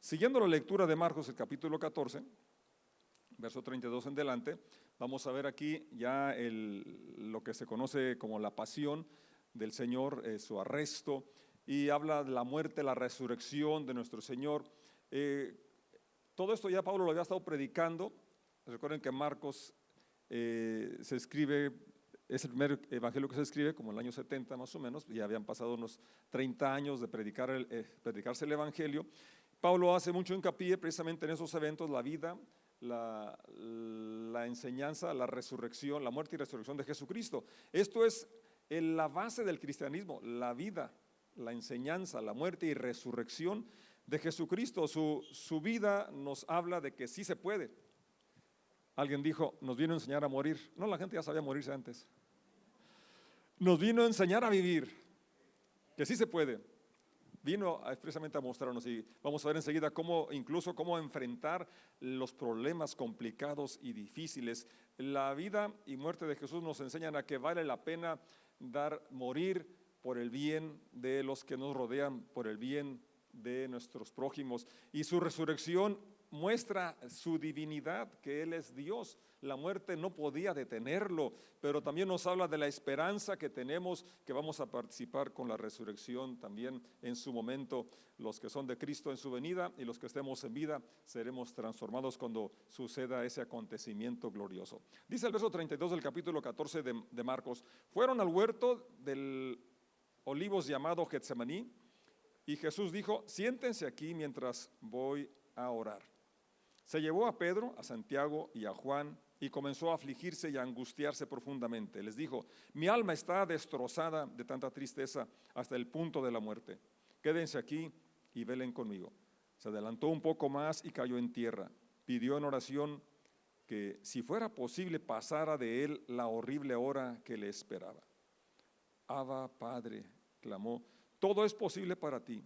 Siguiendo la lectura de Marcos, el capítulo 14, verso 32 en delante, vamos a ver aquí ya lo que se conoce como la pasión del Señor, su arresto, y habla de la muerte, la resurrección de nuestro Señor. Todo esto ya Pablo lo había estado predicando. Recuerden que Marcos se escribe, es el primer evangelio que se escribe como en el año 70 más o menos, ya habían pasado unos 30 años de predicarse el evangelio. Pablo hace mucho hincapié precisamente en esos eventos, la vida, la enseñanza, la resurrección, la muerte y resurrección de Jesucristo. Esto es la base del cristianismo, la vida, la enseñanza, la muerte y resurrección de Jesucristo. Su vida nos habla de que sí se puede. Alguien dijo, nos vino a enseñar a morir. No, la gente ya sabía morirse antes. Nos vino a enseñar a vivir, que sí se puede. Vino expresamente a mostrarnos, y vamos a ver enseguida cómo enfrentar los problemas complicados y difíciles. La vida y muerte de Jesús nos enseñan a que vale la pena morir por el bien de los que nos rodean, por el bien de nuestros prójimos, y su resurrección muestra su divinidad, que Él es Dios. La muerte no podía detenerlo, pero también nos habla de la esperanza que tenemos, que vamos a participar con la resurrección también en su momento. Los que son de Cristo en su venida y los que estemos en vida seremos transformados cuando suceda ese acontecimiento glorioso. Dice el verso 32 del capítulo 14 de Marcos: fueron al huerto del Olivos llamado Getsemaní, y Jesús dijo: siéntense aquí mientras voy a orar. Se llevó a Pedro, a Santiago y a Juan, y comenzó a afligirse y a angustiarse profundamente. Les dijo: mi alma está destrozada de tanta tristeza hasta el punto de la muerte. Quédense aquí y velen conmigo. Se adelantó un poco más y cayó en tierra. Pidió en oración que, si fuera posible, pasara de él la horrible hora que le esperaba. Abba, Padre, clamó, todo es posible para ti.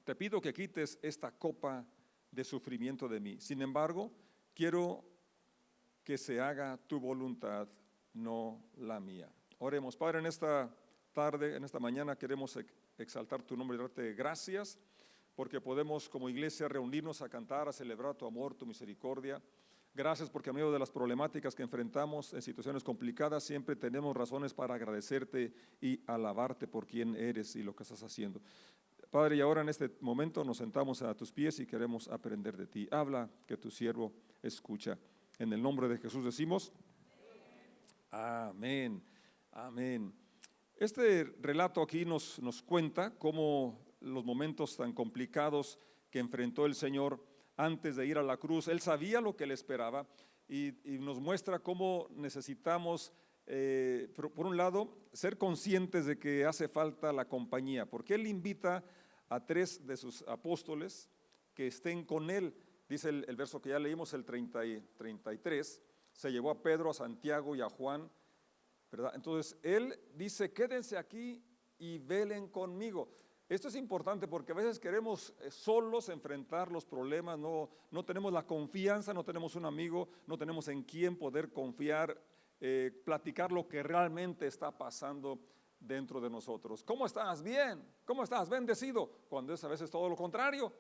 Te pido que quites esta copa de sufrimiento de mí. Sin embargo, quiero que se haga tu voluntad, no la mía. Oremos. Padre, en esta tarde, en esta mañana queremos exaltar tu nombre y darte gracias porque podemos como iglesia reunirnos a cantar, a celebrar tu amor, tu misericordia. Gracias porque en medio de las problemáticas que enfrentamos en situaciones complicadas siempre tenemos razones para agradecerte y alabarte por quien eres y lo que estás haciendo. Padre, y ahora en este momento nos sentamos a tus pies y queremos aprender de ti. Habla, que tu siervo escucha. En el nombre de Jesús decimos amén, amén. Este relato aquí nos cuenta cómo los momentos tan complicados que enfrentó el Señor antes de ir a la cruz, Él sabía lo que le esperaba, y nos muestra cómo necesitamos, por un lado, ser conscientes de que hace falta la compañía, porque Él invita a 3 de sus apóstoles que estén con Él. Dice el verso que ya leímos, el 33, se llevó a Pedro, a Santiago y a Juan, ¿verdad? Entonces Él dice: quédense aquí y velen conmigo. Esto es importante porque a veces queremos solos enfrentar los problemas, no tenemos la confianza, no tenemos un amigo, no tenemos en quién poder confiar, platicar lo que realmente está pasando dentro de nosotros. ¿Cómo estás? Bien. ¿Cómo estás? Bendecido. Cuando es a veces todo lo contrario.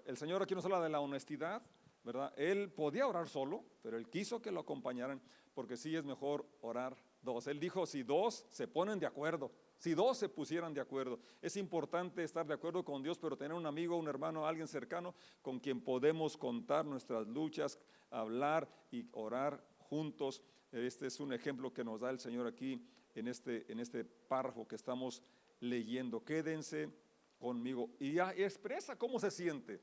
El Señor aquí nos habla de la honestidad, ¿verdad? Él podía orar solo, pero Él quiso que lo acompañaran, porque sí es mejor orar 2. Él dijo: si 2 se ponen de acuerdo, si 2 se pusieran de acuerdo. Es importante estar de acuerdo con Dios, pero tener un amigo, un hermano, alguien cercano con quien podemos contar nuestras luchas, hablar y orar juntos. Este es un ejemplo que nos da el Señor aquí en este párrafo que estamos leyendo. Quédense conmigo, y ya expresa cómo se siente.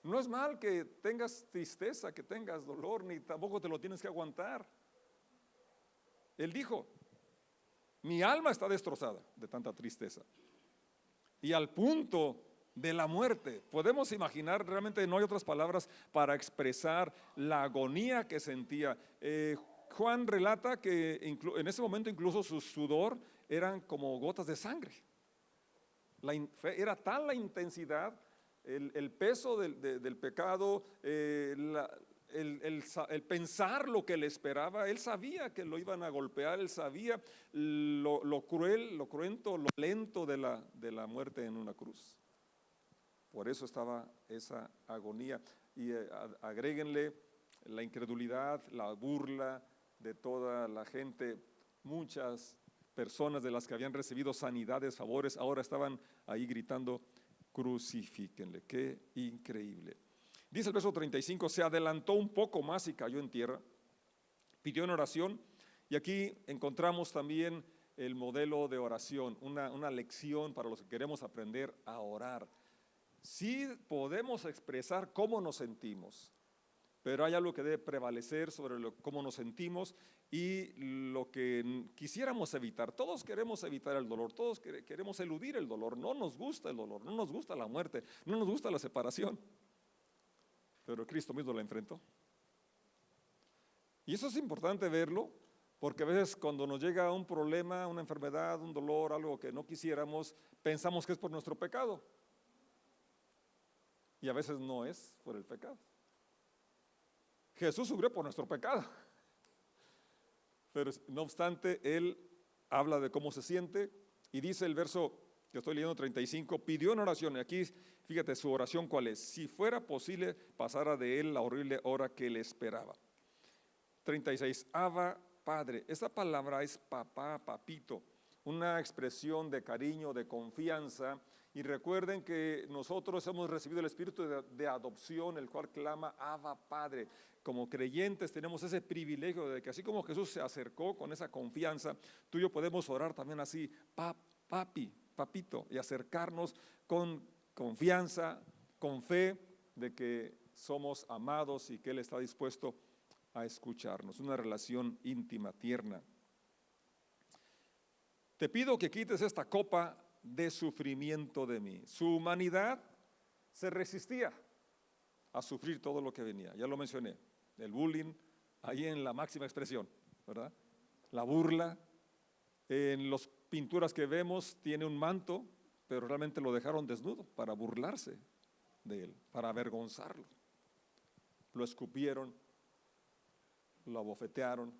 No es mal que tengas tristeza, que tengas dolor, ni tampoco te lo tienes que aguantar. Él dijo: mi alma está destrozada de tanta tristeza, y al punto de la muerte. Podemos imaginar, realmente no hay otras palabras para expresar la agonía que sentía. Juan relata que en ese momento incluso su sudor eran como gotas de sangre. Era tal la intensidad, el peso del pecado, el pensar lo que le esperaba. Él sabía que lo iban a golpear, él sabía lo cruel, lo cruento, lo lento de la muerte en una cruz. Por eso estaba esa agonía. Y agréguenle la incredulidad, la burla de toda la gente. Muchas personas de las que habían recibido sanidades, favores, ahora estaban ahí gritando: crucifíquenle. Qué increíble. Dice el verso 35, se adelantó un poco más y cayó en tierra, pidió en oración. Y aquí encontramos también el modelo de oración, una lección para los que queremos aprender a orar. Sí podemos expresar cómo nos sentimos, pero hay algo que debe prevalecer sobre cómo nos sentimos y lo que quisiéramos evitar. Todos queremos evitar el dolor, todos queremos eludir el dolor. No nos gusta el dolor, no nos gusta la muerte, no nos gusta la separación. Pero Cristo mismo la enfrentó. Y eso es importante verlo, porque a veces cuando nos llega un problema, una enfermedad, un dolor, algo que no quisiéramos, pensamos que es por nuestro pecado. Y a veces no es por el pecado. Jesús sufrió por nuestro pecado. Pero no obstante, Él habla de cómo se siente y dice el verso que estoy leyendo 35, pidió en oración. Y aquí, fíjate su oración cuál es: si fuera posible, pasara de Él la horrible hora que le esperaba. 36, Abba, Padre. Esta palabra es papá, papito, una expresión de cariño, de confianza. Y recuerden que nosotros hemos recibido el espíritu de adopción, el cual clama Abba, Padre. Como creyentes tenemos ese privilegio de que así como Jesús se acercó con esa confianza, tú y yo podemos orar también así: papi, papito, y acercarnos con confianza, con fe de que somos amados y que Él está dispuesto a escucharnos. Una relación íntima, tierna. Te pido que quites esta copa de sufrimiento de mí. Su humanidad se resistía a sufrir todo lo que venía. Ya lo mencioné, el bullying, ahí en la máxima expresión, ¿verdad? La burla. En las pinturas que vemos tiene un manto, pero realmente lo dejaron desnudo para burlarse de él, para avergonzarlo. Lo escupieron, lo abofetearon,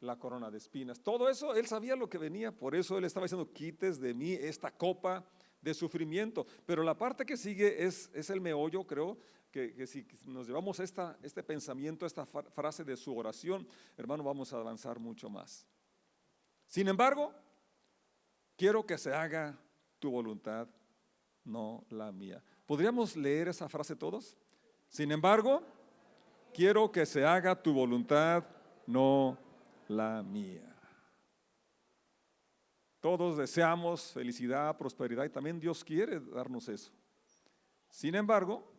la corona de espinas, todo eso. Él sabía lo que venía, por eso Él estaba diciendo: quites de mí esta copa de sufrimiento. Pero la parte que sigue es el meollo. Creo que si nos llevamos este pensamiento, esta frase de su oración, hermano, vamos a avanzar mucho más. Sin embargo, quiero que se haga tu voluntad, no la mía. ¿Podríamos leer esa frase todos? Sin embargo, quiero que se haga tu voluntad, no la mía. Todos deseamos felicidad, prosperidad, y también Dios quiere darnos eso. Sin embargo,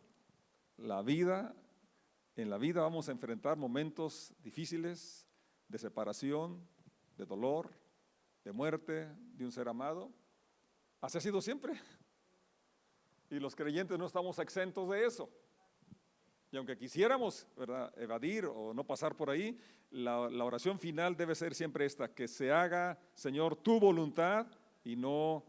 en la vida vamos a enfrentar momentos difíciles de separación, de dolor, de muerte de un ser amado. Así ha sido siempre. Y los creyentes no estamos exentos de eso. Y aunque quisiéramos, ¿verdad?, evadir o no pasar por ahí, la oración final debe ser siempre esta: que se haga, Señor, tu voluntad y no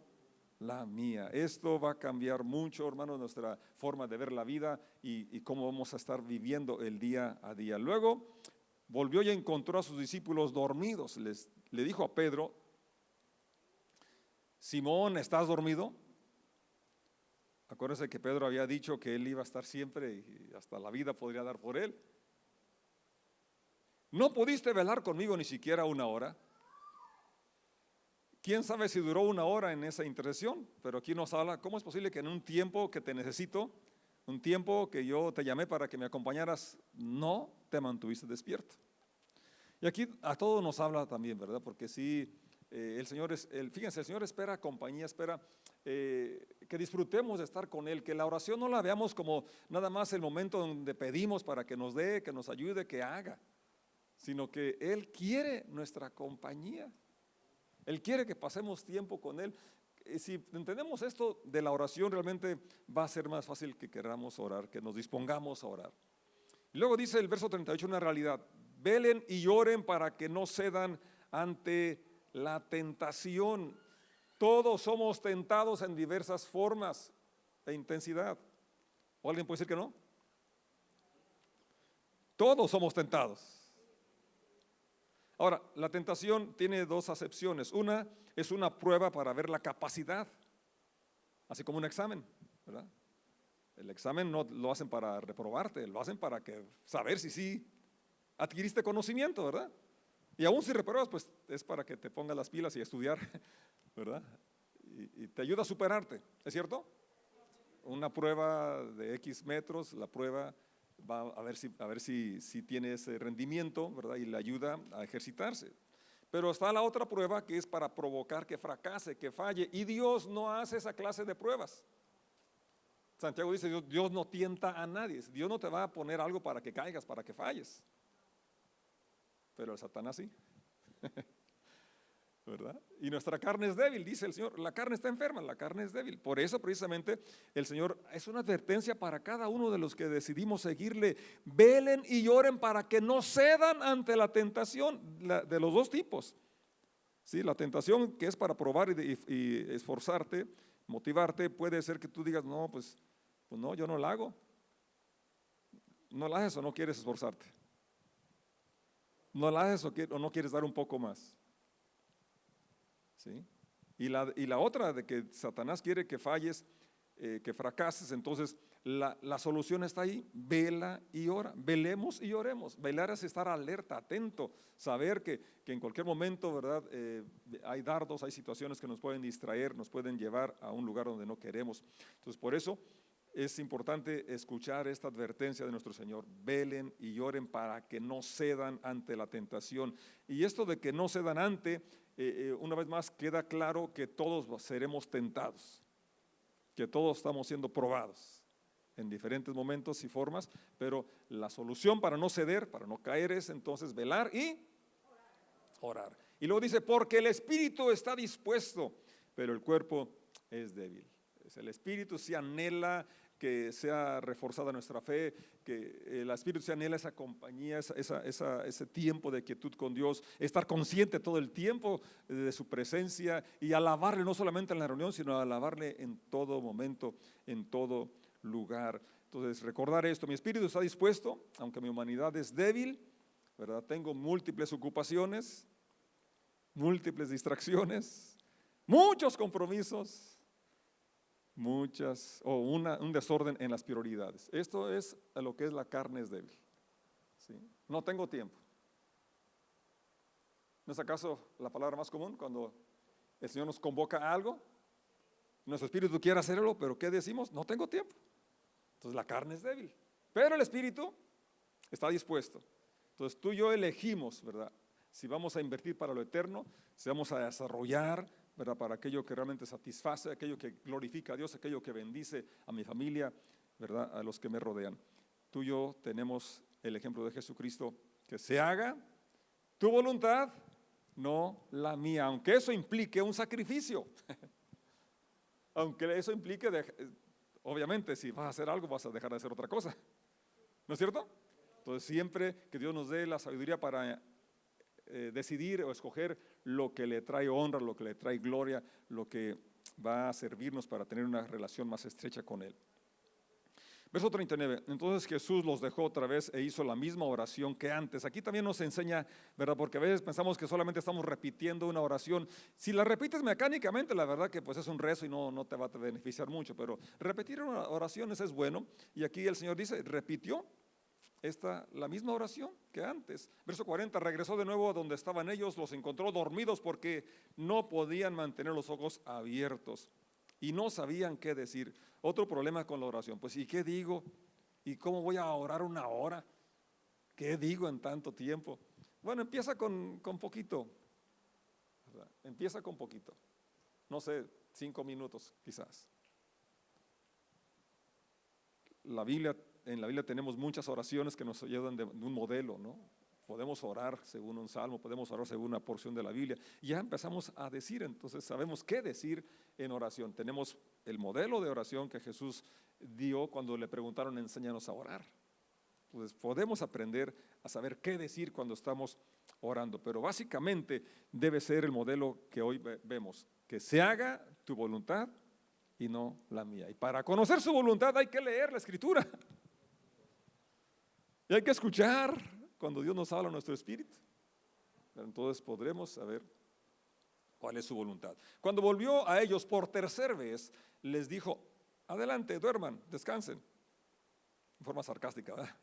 la mía. Esto va a cambiar mucho, hermanos, nuestra forma de ver la vida y cómo vamos a estar viviendo el día a día. Luego volvió y encontró a sus discípulos dormidos. Le dijo a Pedro: Simón, ¿estás dormido? Acuérdense que Pedro había dicho que él iba a estar siempre y hasta la vida podría dar por él. ¿No pudiste velar conmigo ni siquiera una hora? ¿Quién sabe si duró una hora en esa intercesión? Pero aquí nos habla: ¿cómo es posible que en un tiempo que te necesito, un tiempo que yo te llamé para que me acompañaras, no te mantuviste despierto? Y aquí a todos nos habla también, ¿verdad? Porque sí, el Señor fíjense, el Señor espera compañía, espera que disfrutemos de estar con Él, que la oración no la veamos como nada más el momento donde pedimos para que nos dé, que nos ayude, que haga, sino que Él quiere nuestra compañía. Él quiere que pasemos tiempo con Él. Si entendemos esto de la oración, realmente va a ser más fácil que queramos orar, que nos dispongamos a orar. Y luego dice el verso 38 una realidad: velen y oren para que no cedan ante la tentación. Todos somos tentados en diversas formas e intensidad. ¿O alguien puede decir que no? Todos somos tentados. Ahora, la tentación tiene dos acepciones. Una es una prueba para ver la capacidad, así como un examen, ¿verdad? El examen no lo hacen para reprobarte, lo hacen para saber si sí adquiriste conocimiento, ¿verdad? Y aún si repruebas, pues es para que te pongas las pilas y estudiar, ¿verdad? Y te ayuda a superarte, ¿es cierto? Una prueba de X metros, la prueba va a ver si tiene ese rendimiento, ¿verdad? Y le ayuda a ejercitarse. Pero está la otra prueba que es para provocar que fracase, que falle, y Dios no hace esa clase de pruebas. Santiago dice, Dios no tienta a nadie, Dios no te va a poner algo para que caigas, para que falles. Pero el Satanás sí, ¿verdad? Y nuestra carne es débil, dice el Señor, la carne está enferma, la carne es débil. Por eso precisamente el Señor es una advertencia para cada uno de los que decidimos seguirle. Velen y oren para que no cedan ante la tentación de los dos tipos. Sí, la tentación que es para probar y esforzarte, motivarte, puede ser que tú digas, no, pues no, yo no la hago. No la haces o no quieres esforzarte. No la haces o no quieres dar un poco más. ¿Sí? Y la otra de que Satanás quiere que falles, que fracases, entonces la solución está ahí, vela y ora, velemos y oremos. Velar es estar alerta, atento, saber que en cualquier momento, ¿verdad? Hay dardos, hay situaciones que nos pueden distraer, nos pueden llevar a un lugar donde no queremos. Entonces por eso es importante escuchar esta advertencia de nuestro Señor, velen y oren para que no cedan ante la tentación. Y esto de que no cedan ante, una vez más queda claro que todos seremos tentados, que todos estamos siendo probados en diferentes momentos y formas, pero la solución para no ceder, para no caer es entonces velar y orar. Y luego dice, porque el espíritu está dispuesto, pero el cuerpo es débil. El espíritu sí anhela que sea reforzada nuestra fe, que el espíritu se anhela esa compañía, ese tiempo de quietud con Dios, estar consciente todo el tiempo de su presencia y alabarle no solamente en la reunión, sino alabarle en todo momento, en todo lugar. Entonces recordar esto, mi espíritu está dispuesto, aunque mi humanidad es débil, ¿verdad? Tengo múltiples ocupaciones, múltiples distracciones, muchos compromisos, un desorden en las prioridades. Esto es a lo que es la carne es débil. ¿Sí? No tengo tiempo. ¿No es acaso la palabra más común cuando el Señor nos convoca a algo? Nuestro espíritu quiere hacerlo, pero ¿qué decimos? No tengo tiempo. Entonces la carne es débil, pero el espíritu está dispuesto. Entonces tú y yo elegimos, ¿verdad? Si vamos a invertir para lo eterno, si vamos a desarrollar, ¿verdad? Para aquello que realmente satisface, aquello que glorifica a Dios, aquello que bendice a mi familia, ¿verdad? A los que me rodean. Tú y yo tenemos el ejemplo de Jesucristo, que se haga tu voluntad, no la mía, aunque eso implique un sacrificio. Aunque eso implique, obviamente, si vas a hacer algo, vas a dejar de hacer otra cosa. ¿No es cierto? Entonces, siempre que Dios nos dé la sabiduría para decidir o escoger lo que le trae honra, lo que le trae gloria, lo que va a servirnos para tener una relación más estrecha con Él. Verso 39, entonces Jesús los dejó otra vez e hizo la misma oración que antes. Aquí también nos enseña, ¿verdad? Porque a veces pensamos que solamente estamos repitiendo una oración. Si la repites mecánicamente, la verdad que pues es un rezo y no te va a beneficiar mucho, pero repetir oraciones es bueno. Y aquí el Señor dice, repitió la misma oración que antes. Verso 40, regresó de nuevo a donde estaban ellos, los encontró dormidos porque no podían mantener los ojos abiertos y no sabían qué decir. Otro problema con la oración, pues ¿y qué digo? ¿Y cómo voy a orar una hora? ¿Qué digo en tanto tiempo? Bueno, empieza con poquito, ¿verdad? Empieza con poquito, no sé, 5 minutos quizás. En la Biblia tenemos muchas oraciones que nos ayudan de un modelo, ¿no? Podemos orar según un salmo, podemos orar según una porción de la Biblia. Y ya empezamos a decir, entonces sabemos qué decir en oración. Tenemos el modelo de oración que Jesús dio cuando le preguntaron, enséñanos a orar. Entonces podemos aprender a saber qué decir cuando estamos orando. Pero básicamente debe ser el modelo que hoy vemos, que se haga tu voluntad y no la mía. Y para conocer su voluntad hay que leer la Escritura. Y hay que escuchar cuando Dios nos habla a nuestro espíritu. Entonces podremos saber cuál es su voluntad. Cuando volvió a ellos por tercera vez, les dijo: adelante, duerman, descansen. En forma sarcástica, ¿verdad?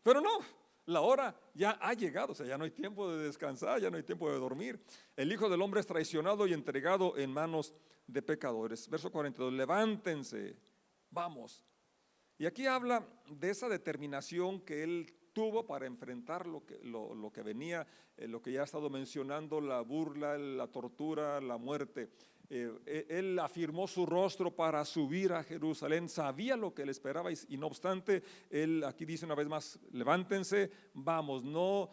Pero no, la hora ya ha llegado, o sea, ya no hay tiempo de descansar, ya no hay tiempo de dormir. El Hijo del Hombre es traicionado y entregado en manos de pecadores. Verso 42, levántense, vamos. Y aquí habla de esa determinación que él tuvo para enfrentar lo que venía, lo que ya he estado mencionando, la burla, la tortura, la muerte. Él afirmó su rostro para subir a Jerusalén, sabía lo que le esperaba y no obstante, él aquí dice una vez más: levántense, vamos, no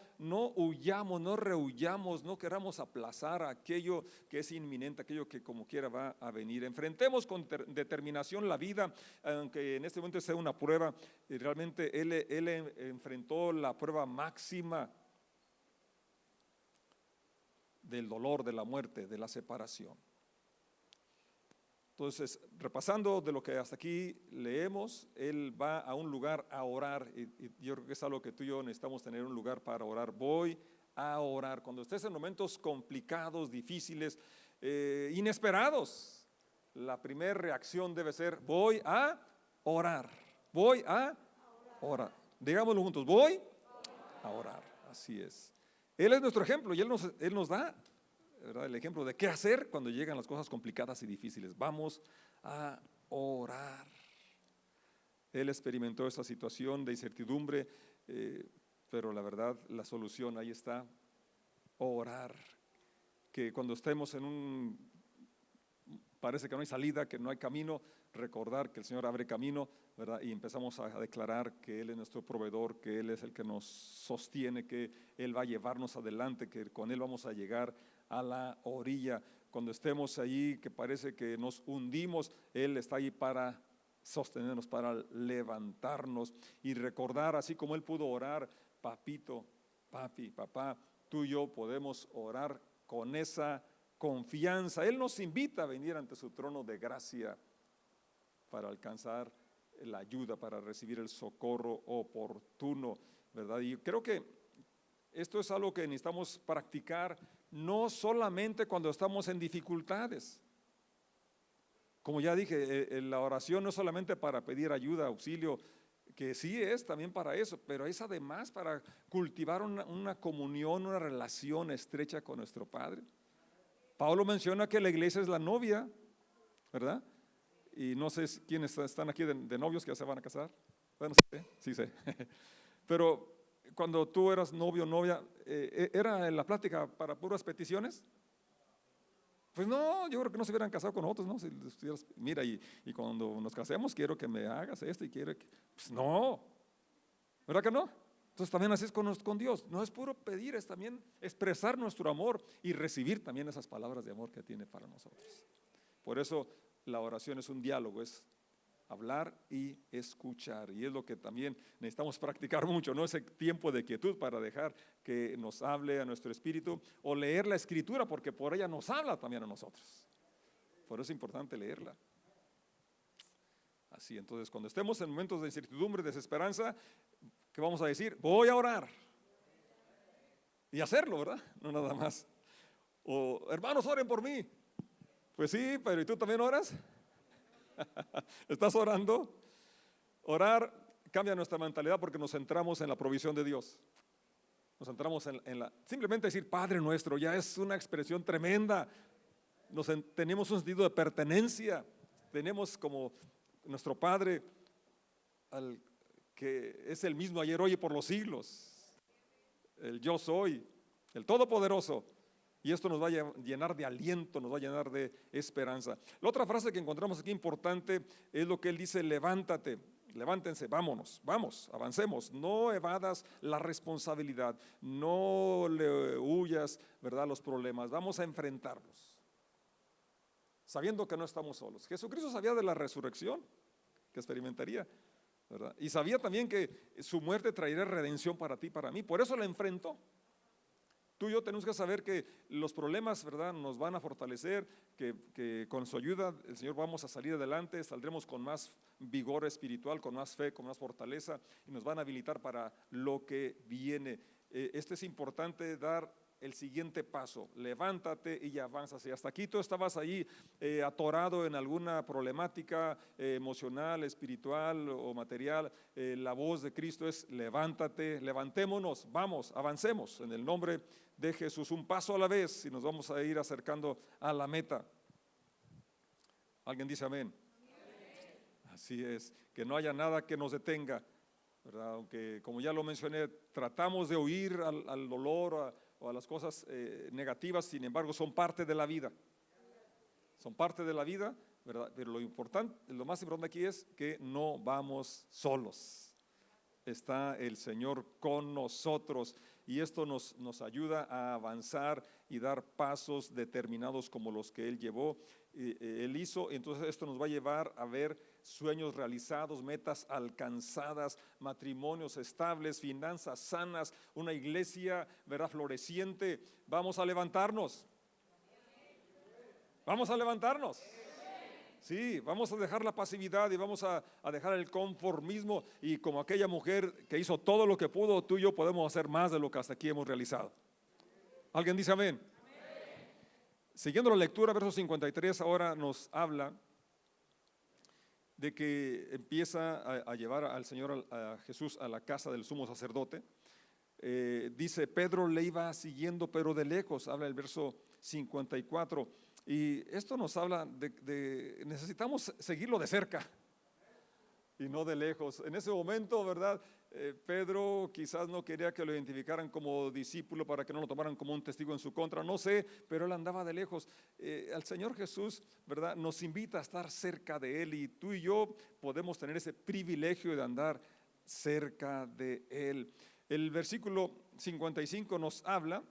huyamos, no rehuyamos, no queramos aplazar aquello que es inminente, aquello que como quiera va a venir. Enfrentemos con determinación la vida, aunque en este momento sea una prueba. Realmente él enfrentó la prueba máxima del dolor, de la muerte, de la separación. Entonces, repasando de lo que hasta aquí leemos, él va a un lugar a orar, y yo creo que es algo que tú y yo necesitamos tener, un lugar para orar. Voy a orar. Cuando estés en momentos complicados, difíciles, inesperados, la primera reacción debe ser: voy a orar. Voy a orar. Digámoslo juntos: voy a orar. Así es. Él es nuestro ejemplo y él nos da, ¿verdad?, el ejemplo de qué hacer cuando llegan las cosas complicadas y difíciles. Vamos a orar. Él experimentó esa situación de incertidumbre, pero la verdad, la solución ahí está: orar. Que cuando estemos parece que no hay salida, que no hay camino, recordar que el Señor abre camino, ¿verdad? Y empezamos a declarar que Él es nuestro proveedor, que Él es el que nos sostiene, que Él va a llevarnos adelante, que con Él vamos a llegar a la orilla. Cuando estemos ahí que parece que nos hundimos, Él está ahí para sostenernos, para levantarnos y recordar, así como Él pudo orar: papito, papi, papá, tú y yo podemos orar con esa confianza. Él nos invita a venir ante su trono de gracia para alcanzar la ayuda, para recibir el socorro oportuno, ¿verdad? Y creo que esto es algo que necesitamos practicar, no solamente cuando estamos en dificultades. Como ya dije, la oración no es solamente para pedir ayuda, auxilio, que sí es también para eso, pero es además para cultivar una comunión, una relación estrecha con nuestro Padre. Pablo menciona que la iglesia es la novia, ¿verdad? Y no sé quiénes están aquí de novios que ya se van a casar. Bueno, sí sé. Pero cuando tú eras novio o novia, ¿era en la plática para puras peticiones? Pues no, yo creo que no se hubieran casado con nosotros, ¿no? Si mira, y cuando nos casemos quiero que me hagas esto y quiero que… Pues no, ¿verdad que no? Entonces también así es con Dios. No es puro pedir, es también expresar nuestro amor y recibir también esas palabras de amor que tiene para nosotros. Por eso la oración es un diálogo, es hablar y escuchar, y es lo que también necesitamos practicar mucho, ¿no? Ese tiempo de quietud para dejar que nos hable a nuestro espíritu, o leer la escritura, porque por ella nos habla también a nosotros. Por eso es importante leerla. Así, entonces, cuando estemos en momentos de incertidumbre, desesperanza, ¿qué vamos a decir? Voy a orar. Y hacerlo, ¿verdad? No nada más. O hermanos, oren por mí. Pues sí, pero ¿y tú también oras? ¿Estás orando? Orar cambia nuestra mentalidad porque nos centramos en la provisión de Dios. Nos centramos simplemente decir Padre nuestro ya es una expresión tremenda. Tenemos un sentido de pertenencia. Tenemos como nuestro Padre, que es el mismo ayer, hoy y por los siglos. El yo soy, el Todopoderoso. Y esto nos va a llenar de aliento, nos va a llenar de esperanza. La otra frase que encontramos aquí importante es lo que él dice: levántate, levántense, vámonos, vamos, avancemos. No evadas la responsabilidad, no le huyas, ¿verdad?, a los problemas. Vamos a enfrentarlos, sabiendo que no estamos solos. Jesucristo sabía de la resurrección que experimentaría, ¿verdad? Y sabía también que su muerte traería redención para ti y para mí. Por eso la enfrentó. Tú y yo tenemos que saber que los problemas, ¿verdad?, nos van a fortalecer, que con su ayuda el Señor vamos a salir adelante, saldremos con más vigor espiritual, con más fe, con más fortaleza, y nos van a habilitar para lo que viene. Esto es importante, dar el siguiente paso: levántate y avanza. Si hasta aquí tú estabas ahí atorado en alguna problemática emocional, espiritual o material, la voz de Cristo es: levántate, levantémonos, vamos, avancemos en el nombre de Jesús, un paso a la vez, y nos vamos a ir acercando a la meta. ¿Alguien dice amén? Amén. Así es, que no haya nada que nos detenga, ¿verdad? Aunque, como ya lo mencioné, tratamos de huir al dolor o a las cosas negativas, sin embargo son parte de la vida, son parte de la vida, ¿verdad? Pero lo más importante aquí es que no vamos solos, está el Señor con nosotros, y esto nos ayuda a avanzar y dar pasos determinados como los que Él llevó, Él hizo. Entonces esto nos va a llevar a ver sueños realizados, metas alcanzadas, matrimonios estables, finanzas sanas, una iglesia, ¿verdad?, floreciente. Vamos a levantarnos. Vamos a levantarnos. Sí, vamos a dejar la pasividad y vamos a dejar el conformismo, y como aquella mujer que hizo todo lo que pudo, tú y yo podemos hacer más de lo que hasta aquí hemos realizado. ¿Alguien dice amén? Amén. Siguiendo la lectura, verso 53 ahora nos habla de que empieza a llevar al Señor, a Jesús, a la casa del sumo sacerdote. Dice: Pedro le iba siguiendo, pero de lejos. Habla el verso 54. Y esto nos habla de necesitamos seguirlo de cerca y no de lejos. En ese momento, ¿verdad? Pedro quizás no quería que lo identificaran como discípulo para que no lo tomaran como un testigo en su contra, no sé, pero él andaba de lejos. Al Señor Jesús, ¿verdad?, nos invita a estar cerca de Él, y tú y yo podemos tener ese privilegio de andar cerca de Él. El versículo 55 nos habla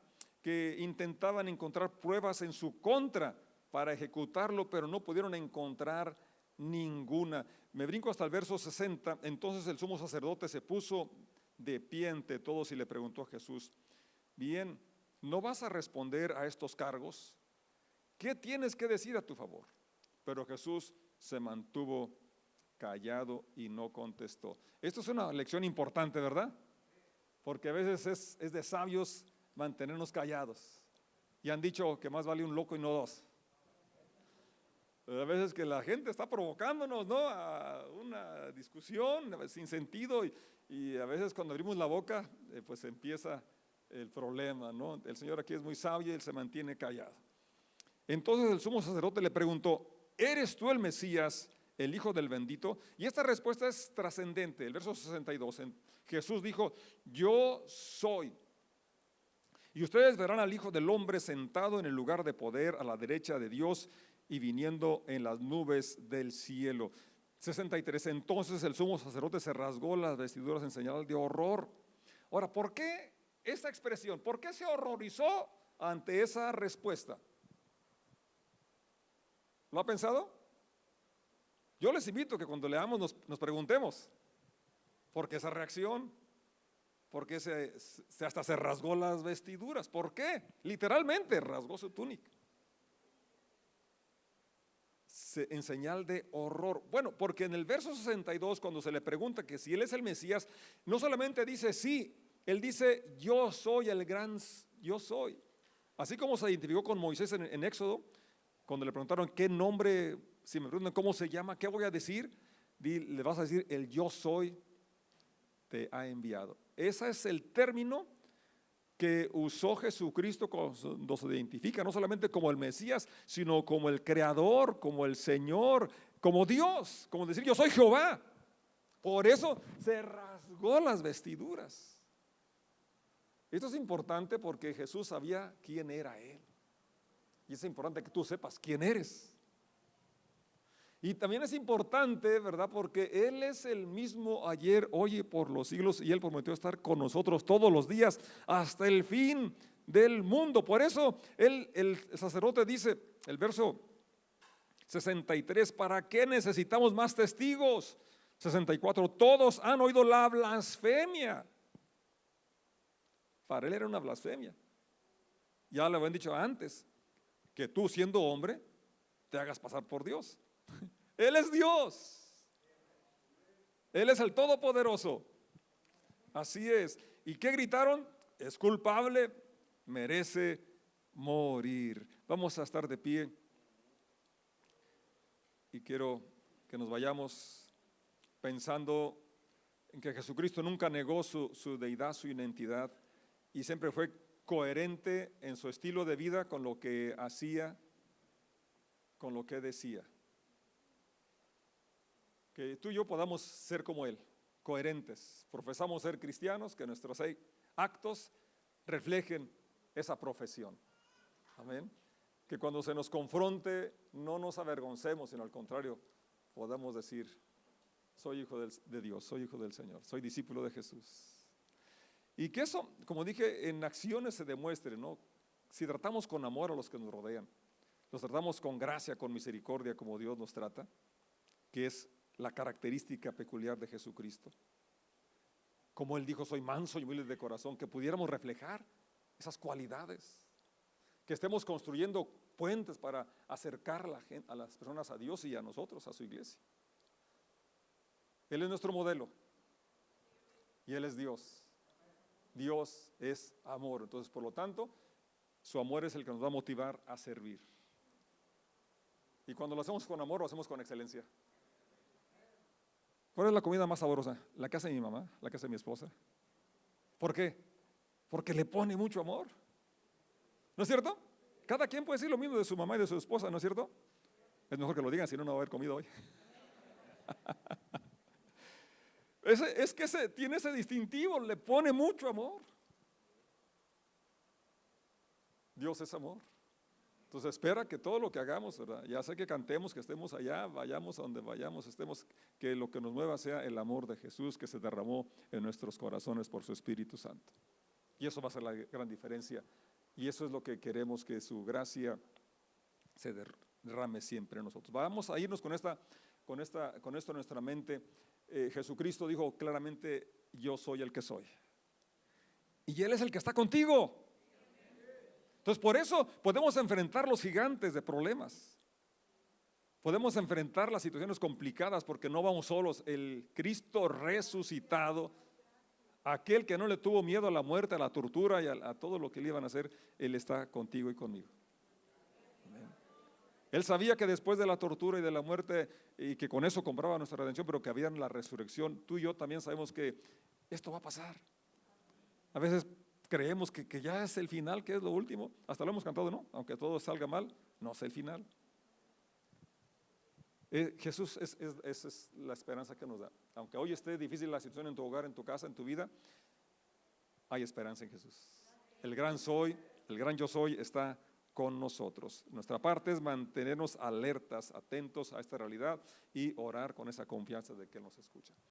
que intentaban encontrar pruebas en su contra para ejecutarlo, pero no pudieron encontrar ninguna. Me brinco hasta el verso 60. Entonces el sumo sacerdote se puso de pie ante todos y le preguntó a Jesús: bien, ¿no vas a responder a estos cargos? ¿Qué tienes que decir a tu favor? Pero Jesús se mantuvo callado y no contestó. Esto es una lección importante, ¿verdad? Porque a veces es de sabios mantenernos callados. Y han dicho que más vale un loco y no dos. A veces que la gente está provocándonos, ¿no?, a una discusión sin sentido, y a veces cuando abrimos la boca, pues empieza el problema, ¿no? El Señor aquí es muy sabio y Él se mantiene callado. Entonces el sumo sacerdote le preguntó: ¿eres tú el Mesías, el Hijo del Bendito? Y esta respuesta es trascendente. El verso 62, Jesús dijo: yo soy. Y ustedes verán al Hijo del Hombre sentado en el lugar de poder a la derecha de Dios y viniendo en las nubes del cielo. 63. Entonces el sumo sacerdote se rasgó las vestiduras en señal de horror. Ahora, ¿por qué esta expresión? ¿Por qué se horrorizó ante esa respuesta? ¿Lo ha pensado? Yo les invito a que cuando leamos nos preguntemos: ¿por qué esa reacción? ¿Por qué hasta se rasgó las vestiduras? ¿Por qué? Literalmente rasgó su túnica. En señal de horror. Bueno, porque en el verso 62, cuando se le pregunta que si Él es el Mesías, no solamente dice sí, Él dice: yo soy el gran yo soy. Así como se identificó con Moisés en Éxodo, cuando le preguntaron qué nombre, si me preguntan cómo se llama, ¿qué voy a decir? Le vas a decir: el yo soy te ha enviado. Ese es el término que usó Jesucristo cuando se identifica no solamente como el Mesías, sino como el Creador, como el Señor, como Dios, como decir: yo soy Jehová. Por eso se rasgó las vestiduras. Esto es importante porque Jesús sabía quién era Él, y es importante que tú sepas quién eres. Y también es importante, ¿verdad?, porque Él es el mismo ayer, hoy y por los siglos, y Él prometió estar con nosotros todos los días hasta el fin del mundo. Por eso el sacerdote dice, el verso 63: ¿para qué necesitamos más testigos? 64: todos han oído la blasfemia. Para Él era una blasfemia. Ya le habían dicho antes que tú, siendo hombre, te hagas pasar por Dios. Él es Dios. Él es el Todopoderoso. Así es. ¿Y qué gritaron? Es culpable, merece morir. Vamos a estar de pie y quiero que nos vayamos pensando en que Jesucristo nunca negó su deidad, su identidad, y siempre fue coherente en su estilo de vida con lo que hacía, con lo que decía. Que tú y yo podamos ser como Él, coherentes. Profesamos ser cristianos, que nuestros actos reflejen esa profesión. Amén. Que cuando se nos confronte no nos avergoncemos, sino al contrario, podamos decir: soy hijo de Dios, soy hijo del Señor, soy discípulo de Jesús. Y que eso, como dije, en acciones se demuestre, ¿no? Si tratamos con amor a los que nos rodean, los tratamos con gracia, con misericordia, como Dios nos trata, que es la característica peculiar de Jesucristo. Como Él dijo: soy manso y humilde de corazón, que pudiéramos reflejar esas cualidades, que estemos construyendo puentes para acercar a las personas a Dios y a nosotros, a su iglesia. Él es nuestro modelo y Él es Dios. Dios es amor. Entonces, por lo tanto, su amor es el que nos va a motivar a servir. Y cuando lo hacemos con amor, lo hacemos con excelencia. ¿Cuál es la comida más sabrosa? La que hace mi mamá, la que hace mi esposa. ¿Por qué? Porque le pone mucho amor. ¿No es cierto? Cada quien puede decir lo mismo de su mamá y de su esposa, ¿no es cierto? Es mejor que lo digan, si no, no va a haber comido hoy. Es que tiene ese distintivo, le pone mucho amor. Dios es amor. Entonces espera que todo lo que hagamos, ¿verdad? Ya sé que cantemos, que estemos allá, vayamos a donde vayamos, estemos, que lo que nos mueva sea el amor de Jesús que se derramó en nuestros corazones por su Espíritu Santo. Y eso va a ser la gran diferencia. Y eso es lo que queremos, que su gracia se derrame siempre en nosotros. Vamos a irnos con esto en nuestra mente. Jesucristo dijo claramente: yo soy el que soy. Y Él es el que está contigo. Entonces, por eso podemos enfrentar los gigantes de problemas. Podemos enfrentar las situaciones complicadas porque no vamos solos. El Cristo resucitado, aquel que no le tuvo miedo a la muerte, a la tortura y a todo lo que le iban a hacer, Él está contigo y conmigo. Amén. Él sabía que después de la tortura y de la muerte, y que con eso compraba nuestra redención, pero que había la resurrección. Tú y yo también sabemos que esto va a pasar. A veces creemos que ya es el final, que es lo último. Hasta lo hemos cantado, ¿no? Aunque todo salga mal, no es el final. Jesús es la esperanza que nos da. Aunque hoy esté difícil la situación en tu hogar, en tu casa, en tu vida, hay esperanza en Jesús. El gran yo soy está con nosotros. Nuestra parte es mantenernos alertas, atentos a esta realidad y orar con esa confianza de que Él nos escucha.